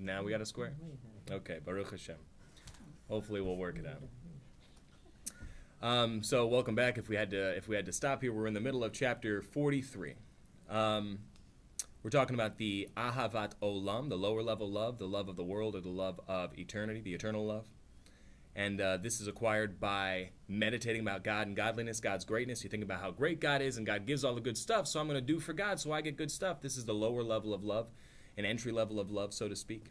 Now we got a square? Okay, Baruch Hashem. Hopefully we'll work it out. So welcome back. If we had to stop here, we're in the middle of chapter 43. We're talking about the Ahavat Olam, the lower level love, the love of the world, or the love of eternity, the eternal love. And this is acquired by meditating about God and godliness, God's greatness. You think about how great God is, and God gives all the good stuff, so I'm going to do for God so I get good stuff. This is the lower level of love, an entry level of love, so to speak.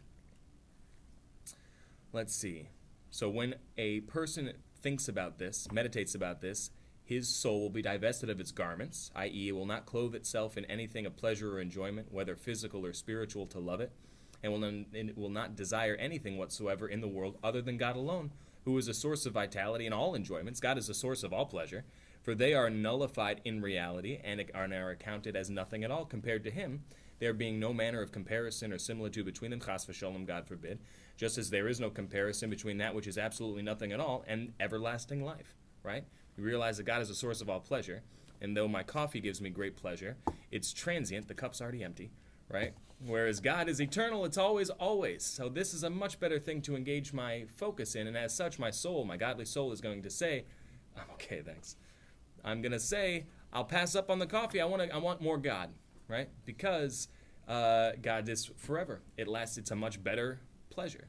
Let's see. So when a person thinks about this, meditates about this, his soul will be divested of its garments, i.e. it will not clothe itself in anything of pleasure or enjoyment, whether physical or spiritual, to love it, and it will not desire anything whatsoever in the world other than God alone, who is a source of vitality in all enjoyments. God is a source of all pleasure, for they are nullified in reality and are accounted as nothing at all compared to him, there being no manner of comparison or similitude between them, chas v'sholom, God forbid, just as there is no comparison between that which is absolutely nothing at all and everlasting life, right? You realize that God is a source of all pleasure, and though my coffee gives me great pleasure, it's transient, the cup's already empty, right? Whereas God is eternal, it's always, always. So this is a much better thing to engage my focus in, and as such, my soul, my godly soul, is going to say, I'm okay, thanks. I'm going to say, I'll pass up on the coffee, I want more God, right? Because God is forever. It lasts, it's a much better pleasure.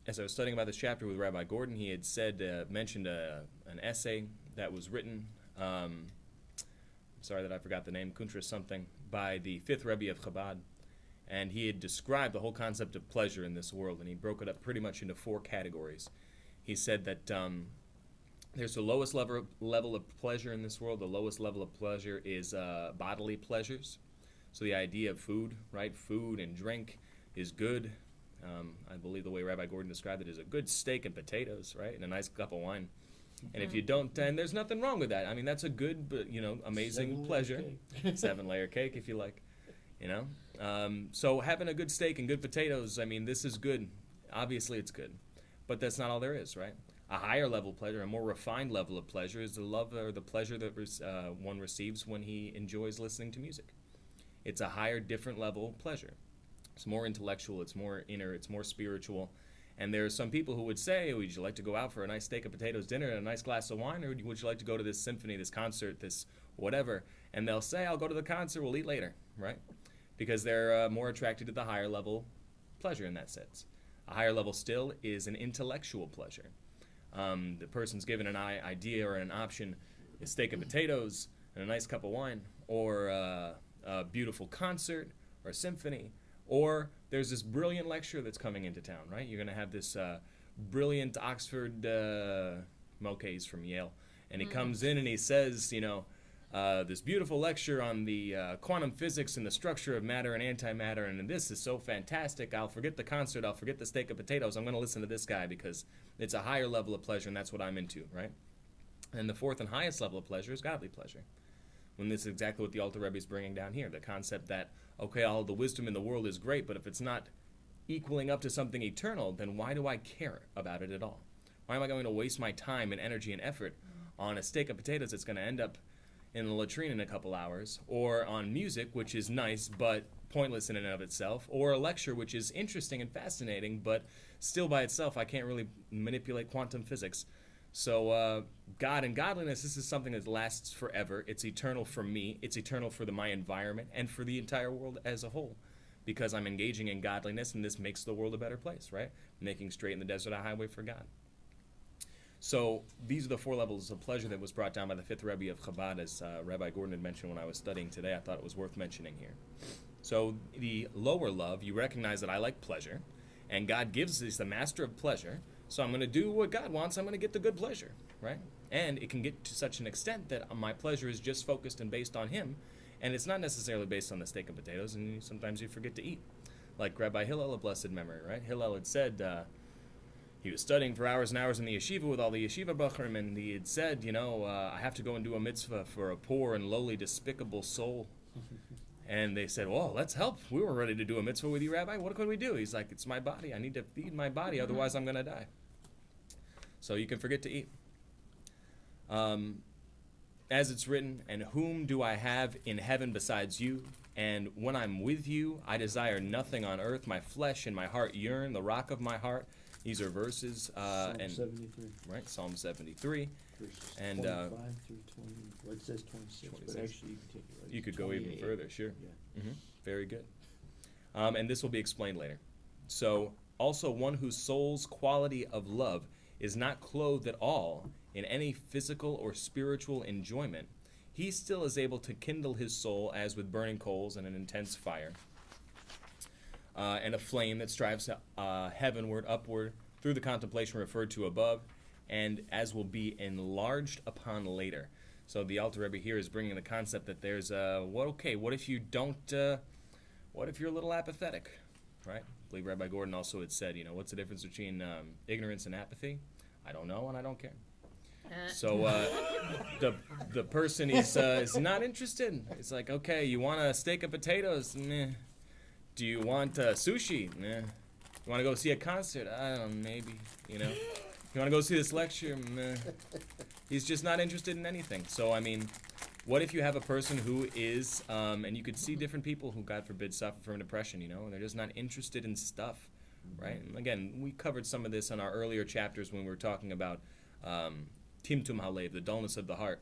As I was studying about this chapter with Rabbi Gordon, he had mentioned an essay that was written, sorry that I forgot the name, Kuntra something, by the 5th Rebbe of Chabad, and he had described the whole concept of pleasure in this world, and he broke it up pretty much into 4 categories. He said that there's the lowest level of pleasure in this world. The lowest level of pleasure is bodily pleasures. So the idea of food, right? Food and drink is good. I believe the way Rabbi Gordon described it is a good steak and potatoes, right? And a nice cup of wine. And if you don't, and there's nothing wrong with that. I mean, that's a good, but, amazing pleasure. 7-layer cake, if you like, So having a good steak and good potatoes, I mean, this is good. Obviously, it's good. But that's not all there is, right? A higher level pleasure, a more refined level of pleasure is the love or the pleasure that one receives when he enjoys listening to music. It's a higher, different level of pleasure. It's more intellectual, it's more inner, it's more spiritual. And there are some people who would say, would you like to go out for a nice steak and potatoes dinner and a nice glass of wine, or would you like to go to this symphony, this concert, this whatever? And they'll say, I'll go to the concert, we'll eat later, right? Because they're more attracted to the higher level pleasure in that sense. A higher level still is an intellectual pleasure. The person's given an idea or an option, a steak and potatoes and a nice cup of wine, or a beautiful concert or a symphony, or there's this brilliant lecture that's coming into town, right? You're going to have this brilliant Oxford Mulcahy's from Yale, and he comes in and he says, this beautiful lecture on the quantum physics and the structure of matter and antimatter, and this is so fantastic. I'll forget the concert, I'll forget the steak and potatoes. I'm going to listen to this guy because it's a higher level of pleasure, and that's what I'm into, right? And the fourth and highest level of pleasure is godly pleasure. When this is exactly what the Alter Rebbe is bringing down here, the concept that, okay, all the wisdom in the world is great, but if it's not equaling up to something eternal, then why do I care about it at all? Why am I going to waste my time and energy and effort on a steak of potatoes that's going to end up in the latrine in a couple hours, or on music, which is nice but pointless in and of itself, or a lecture which is interesting and fascinating, but still by itself I can't really manipulate quantum physics. So God and godliness, this is something that lasts forever. It's eternal for me. It's eternal for my environment and for the entire world as a whole, because I'm engaging in godliness, and this makes the world a better place, right? Making straight in the desert a highway for God. So these are the 4 levels of pleasure that was brought down by the 5th Rebbe of Chabad, as Rabbi Gordon had mentioned when I was studying today. I thought it was worth mentioning here. So the lower love, you recognize that I like pleasure, and God gives us the master of pleasure. So I'm going to do what God wants. I'm going to get the good pleasure, right? And it can get to such an extent that my pleasure is just focused and based on Him, and it's not necessarily based on the steak and potatoes, and sometimes you forget to eat. Like Rabbi Hillel, a blessed memory, right? Hillel had said he was studying for hours and hours in the yeshiva with all the yeshiva bachurim, and he had said, I have to go and do a mitzvah for a poor and lowly, despicable soul. And they said, well, let's help. We were ready to do a mitzvah with you, Rabbi. What could we do? He's like, it's my body. I need to feed my body, otherwise I'm going to die. So you can forget to eat. as it's written, and whom do I have in heaven besides you? And when I'm with you, I desire nothing on earth. My flesh and my heart yearn, the rock of my heart. These are verses, Psalm 73. Right, Psalm 73. Verses And 25 through 20. Well, it says 26, but 26. actually you can take it right. You could go even 28. further, sure. Yeah. Very good. And this will be explained later. So, also one whose soul's quality of love is not clothed at all in any physical or spiritual enjoyment, he still is able to kindle his soul as with burning coals and an intense fire, and a flame that strives heavenward, upward, through the contemplation referred to above, and as will be enlarged upon later. So the Alter Rebbe here is bringing the concept that there's what if you don't, what if you're a little apathetic, right? I believe Rabbi Gordon also had said, what's the difference between ignorance and apathy? I don't know and I don't care. So the person is not interested. It's like, okay, you want a steak and potatoes? Meh. Do you want sushi? Meh. You want to go see a concert? I don't know, maybe. You want to go see this lecture? Meh. He's just not interested in anything. So, I mean, what if you have a person who is, and you could see different people who, God forbid, suffer from depression, and they're just not interested in stuff, right? And again, we covered some of this in our earlier chapters when we were talking about Timtum Halev, the dullness of the heart.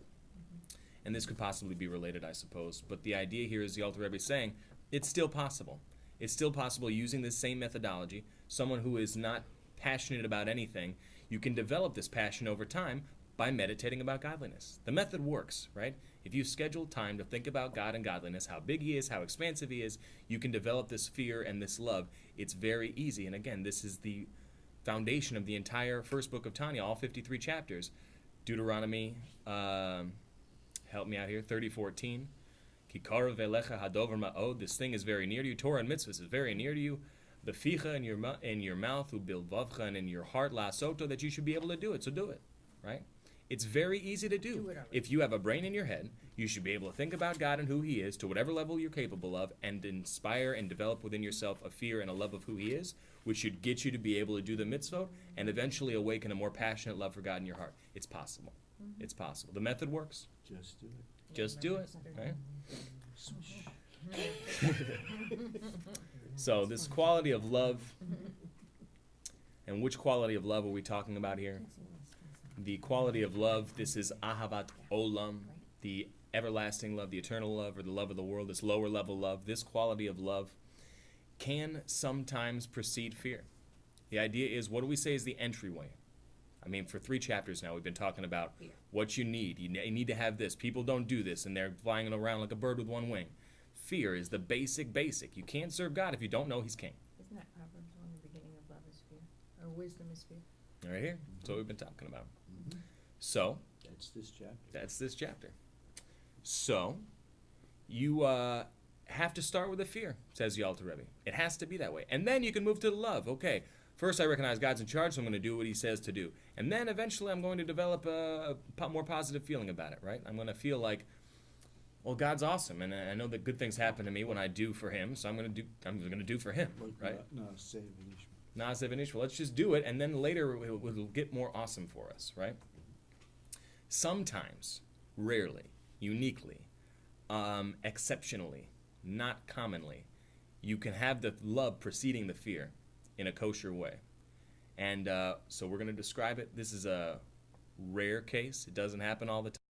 And this could possibly be related, I suppose. But the idea here is the Alter Rebbe is saying it's still possible. It's still possible using this same methodology. Someone who is not passionate about anything, you can develop this passion over time by meditating about godliness. The method works, right? If you schedule time to think about God and godliness, how big he is, how expansive he is, you can develop this fear and this love. It's very easy. And again, this is the foundation of the entire first book of Tanya, all 53 chapters. Deuteronomy, help me out here, 30:14. Kikarav velecha hadover ma'od. This thing is very near to you. Torah and mitzvahs is very near to you. Beficha in your mouth, ubilvavcha, and in your heart, la soto, that you should be able to do it. So do it, right? It's very easy to do. If you have a brain in your head, you should be able to think about God and who he is to whatever level you're capable of, and inspire and develop within yourself a fear and a love of who he is, which should get you to be able to do the mitzvot and eventually awaken a more passionate love for God in your heart. It's possible. It's possible. The method works. Just do it. Just do it, right? So this quality of love, and which quality of love are we talking about here? The quality of love, this is ahavat olam, the everlasting love, the eternal love, or the love of the world, this lower level love. This quality of love can sometimes precede fear. The idea is, what do we say is the entryway? I mean, for 3 chapters now, we've been talking about what you need. You need to have this. People don't do this, and they're flying around like a bird with one wing. Fear is the basic. You can't serve God if you don't know he's king. Isn't that Proverbs 1, the beginning of love is fear? Or wisdom is fear? Right here. That's what we've been talking about. So, That's this chapter. that's this chapter. So, you have to start with the fear, says the Alter Rebbe. It has to be that way. And then you can move to the love. Okay, first I recognize God's in charge, so I'm going to do what he says to do. And then eventually I'm going to develop a more positive feeling about it, right? I'm going to feel like, well, God's awesome, and I know that good things happen to me when I do for him, so I'm going to do for him, right? Na'aseh v'nishma. Let's just do it, and then later it will get more awesome for us, right? Sometimes, rarely, uniquely, exceptionally, not commonly, you can have the love preceding the fear in a kosher way. And so we're going to describe it. This is a rare case. It doesn't happen all the time.